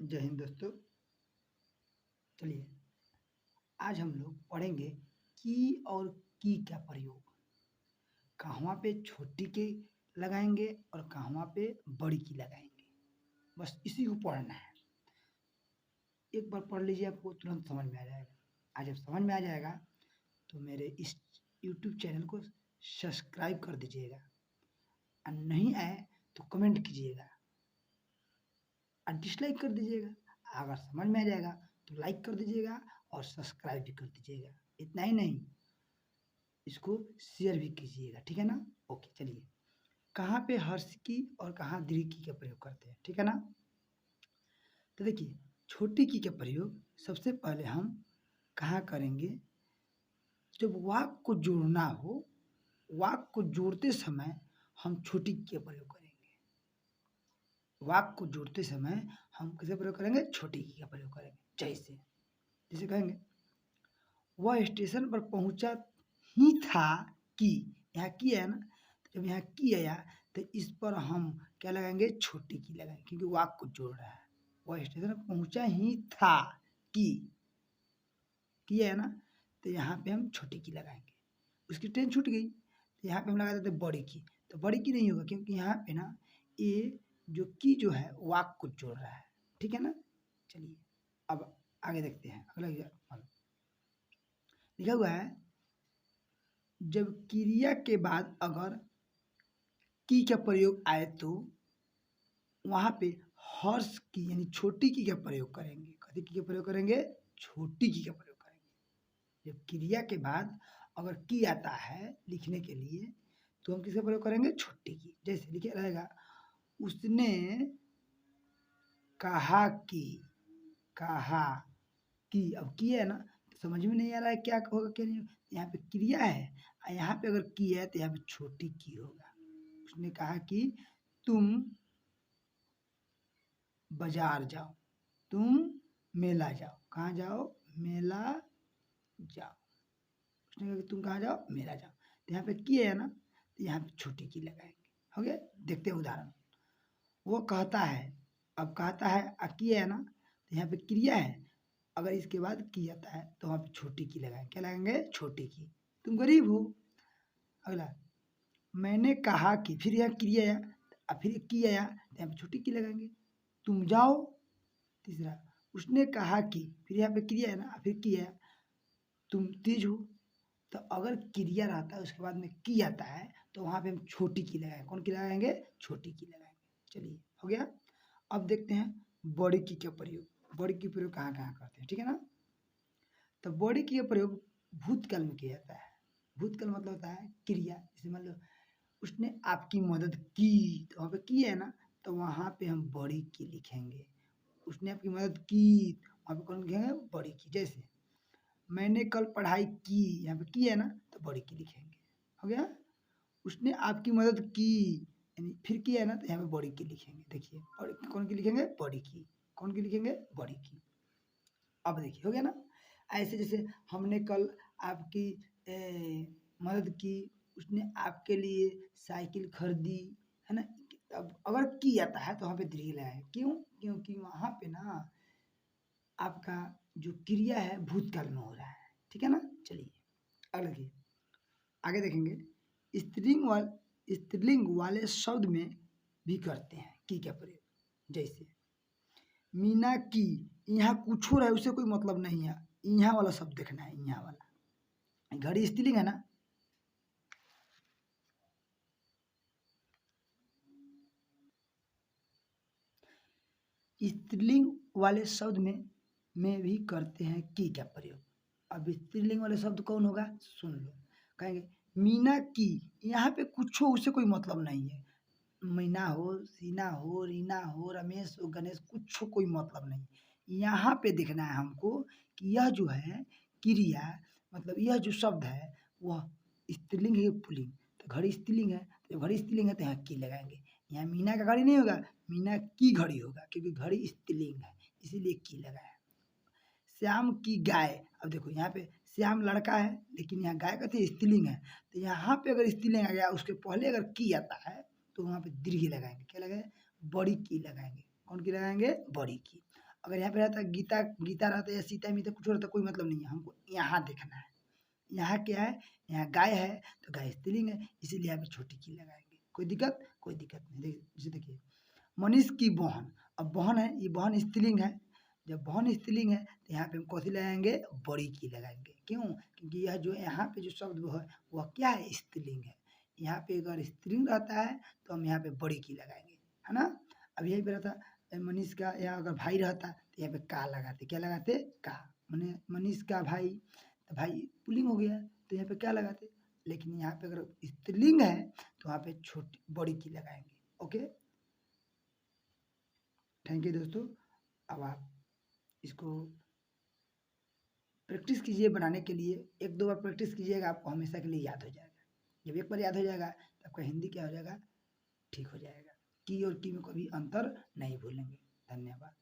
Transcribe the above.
जय हिंद दोस्तों। चलिए आज हम लोग पढ़ेंगे की और की का प्रयोग कहाँ पे छोटी की लगाएंगे और कहाँ पे बड़ी की लगाएंगे। बस इसी को पढ़ना है। एक बार पढ़ लीजिए, आपको तुरंत समझ में आ जाएगा। आज जब समझ में आ जाएगा तो मेरे इस YouTube चैनल को सब्सक्राइब कर दीजिएगा और नहीं आए तो कमेंट कीजिएगा और डिसलाइक कर दीजिएगा। अगर समझ में आ जाएगा तो लाइक कर दीजिएगा और सब्सक्राइब भी कर दीजिएगा। इतना ही नहीं, इसको शेयर भी कीजिएगा, ठीक है ना। ओके, चलिए कहाँ पे हर्ष की और कहाँ दीर्घ की का प्रयोग करते हैं, ठीक है ना। तो देखिए छोटी की का प्रयोग सबसे पहले हम कहाँ करेंगे, जब वाक्य को जोड़ना हो। वाक्य को जोड़ते समय हम छोटी की का प्रयोग करेंगे। वाक्य को जोड़ते समय हम किसका प्रयोग करेंगे, छोटी की का प्रयोग करेंगे। जैसे जैसे कहेंगे वह स्टेशन पर पहुंचा ही था कि, यहाँ की है ना, जब यहाँ की आया तो इस पर हम क्या लगाएंगे, छोटी की लगाएंगे, क्योंकि वाक्य को जोड़ रहा है। वह स्टेशन पर पहुंचा ही था कि है ना, तो यहाँ पे हम छोटी की लगाएंगे। उसकी ट्रेन छूट गई तो यहाँ पे हम लगा देते बड़ी की, तो बड़ी की नहीं होगा क्योंकि यहाँ पे ना ये जो है वाक्य को जोड़ रहा है, ठीक है ना। चलिए अब आगे देखते हैं। अगला लिखा हुआ है, जब क्रिया के बाद अगर की का प्रयोग आए तो वहां पे हर्ष की यानी छोटी की का प्रयोग करेंगे। कथी की का प्रयोग करेंगे, छोटी की का प्रयोग करेंगे। जब क्रिया के बाद अगर की आता है लिखने के लिए तो हम किसका प्रयोग करेंगे, छोटी की। जैसे लिखे रहेगा उसने कहा कि अब की है ना, समझ में नहीं आ रहा है क्या होगा क्या नहीं। यहाँ पे क्रिया है और यहाँ पे अगर की है तो यहाँ पे छोटी की होगा। उसने कहा कि तुम बाजार जाओ, तुम मेला जाओ। कहाँ जाओ, मेला जाओ। उसने कहा कि तुम कहाँ जाओ, मेला जाओ। तो यहाँ पे की है ना, तो यहाँ पे छोटी की लगाएंगे। हो गया। देखते हैं उदाहरण। वो कहता है, अब कहता है की है ना, तो यहाँ पे क्रिया है। अगर इसके बाद की आता है तो वहाँ पे छोटी की लगाएंगे। क्या लगाएंगे, छोटी की। तुम गरीब हो। अगला, मैंने कहा कि, फिर यहाँ क्रिया है और फिर की आया तो यहाँ पे छोटी की लगाएंगे। तुम जाओ। तीसरा, उसने कहा कि, फिर यहाँ पे क्रिया है ना, फिर की आया, तुम तेज हो। तो अगर क्रिया रहता है उसके बाद में की आता है तो वहाँ पे हम छोटी की लगाएंगे। कौन की लगाएंगे, छोटी की लगाएंगे। चलिए हो गया। अब देखते हैं बड़ी की का प्रयोग। बड़ी की प्रयोग कहाँ कहाँ करते हैं, ठीक है ना। तो बड़ी की का प्रयोग भूतकाल में किया जाता है। भूतकाल मतलब होता है क्रिया। जैसे मान लो उसने आपकी मदद की, तो वहाँ पे की है ना, तो वहाँ पे हम बड़ी की लिखेंगे। उसने आपकी मदद की, वहाँ पे कौन लिखेंगे, बड़ी की। जैसे मैंने कल पढ़ाई की, यहाँ पे की है ना, तो बड़ी की लिखेंगे। हो गया। उसने आपकी मदद की, यानी फिर की है ना, तो यहाँ पे बड़ी की लिखेंगे। देखिए कौन की लिखेंगे, बड़ी की। कौन की लिखेंगे, बड़ी की। अब देखिए हो गया ना। ऐसे जैसे हमने कल आपकी मदद की, उसने आपके लिए साइकिल खरीदी, है ना। अब अगर की आता है तो वहाँ पे दीर्घ लगाएंगे। क्यों, क्योंकि वहाँ पे ना आपका जो क्रिया है भूतकाल में हो रहा है, ठीक है ना। चलिए अगला देखिए, आगे देखेंगे। स्त्रीलिंग वाले शब्द में भी करते हैं की का प्रयोग। जैसे मीना की, यहाँ कुछ हो रहा है उससे कोई मतलब नहीं है। यहाँ वाला शब्द देखना है, यहाँ वाला। घड़ी स्त्रीलिंग है ना, स्त्रीलिंग वाले शब्द में भी करते हैं की का प्रयोग। अब स्त्रीलिंग वाले शब्द कौन होगा, सुन लो। कहेंगे मीना की, यहाँ पे कुछ हो उससे कोई मतलब नहीं है। मीना हो, सीना हो, रीना हो, रमेश हो, गणेश, कुछ हो कोई मतलब नहीं। यहाँ पे देखना है हमको कि यह जो है क्रिया, मतलब यह जो शब्द है वह स्त्रीलिंग है या पुल्लिंग। तो घड़ी स्त्रीलिंग है, तो घड़ी स्त्रीलिंग है तो यहाँ की लगाएंगे। यहाँ मीना का घड़ी नहीं होगा, मीना की घड़ी होगा, क्योंकि घड़ी स्त्रीलिंग है इसीलिए की लगाया। श्याम की गाय, अब देखो यहाँ पे श्याम लड़का है लेकिन यहाँ गाय का थी स्त्रीलिंग है, तो यहाँ पे अगर स्त्रीलिंग आ गया उसके पहले अगर की आता है तो वहाँ पे दीर्घ लगाएंगे। क्या लगाएंगे, बड़ी की लगाएंगे। कौन की लगाएंगे, बड़ी की। अगर यहाँ पे रहता गीता गीता रहता या सीता मीता कुछ रहता कोई मतलब नहीं है, हमको यहाँ देखना है। यहाँ क्या है, यहाँ गाय है तो गाय स्त्रीलिंग है, इसीलिए यहाँ पे छोटी की लगाएंगे। कोई दिक्कत नहीं। जैसे देखिए मनीष की बहन, अब बहन है, ये बहन स्त्रीलिंग है, जब बहन स्त्रीलिंग है तो यहाँ पे हम कौन सी लगाएंगे, बड़ी की लगाएंगे। क्यों? क्योंकि यह जो यहाँ पे जो शब्द है वह क्या है, स्त्रीलिंग है। यहाँ पे अगर स्त्रीलिंग रहता है तो हम यहाँ पे बड़ी की लगाएंगे, है ना। अब यही पे रहता मनीष का, यहाँ अगर भाई रहता तो यहाँ पे का लगाते, क्या लगाते, का। मैंने मनीष का भाई, तो भाई पुल्लिंग हो गया तो यहाँ पे क्या लगाते, लेकिन यहाँ पे अगर स्त्रीलिंग है तो वहाँ पे छोटी बड़ी की लगाएंगे। ओके, थैंक यू दोस्तों। अब आप इसको प्रैक्टिस कीजिए बनाने के लिए, 1-2 बार प्रैक्टिस कीजिएगा, आपको हमेशा के लिए याद हो जाएगा। जब एक बार याद हो जाएगा तो आपका हिंदी क्या हो जाएगा, ठीक हो जाएगा। की और की में कोई अंतर नहीं भूलेंगे। धन्यवाद।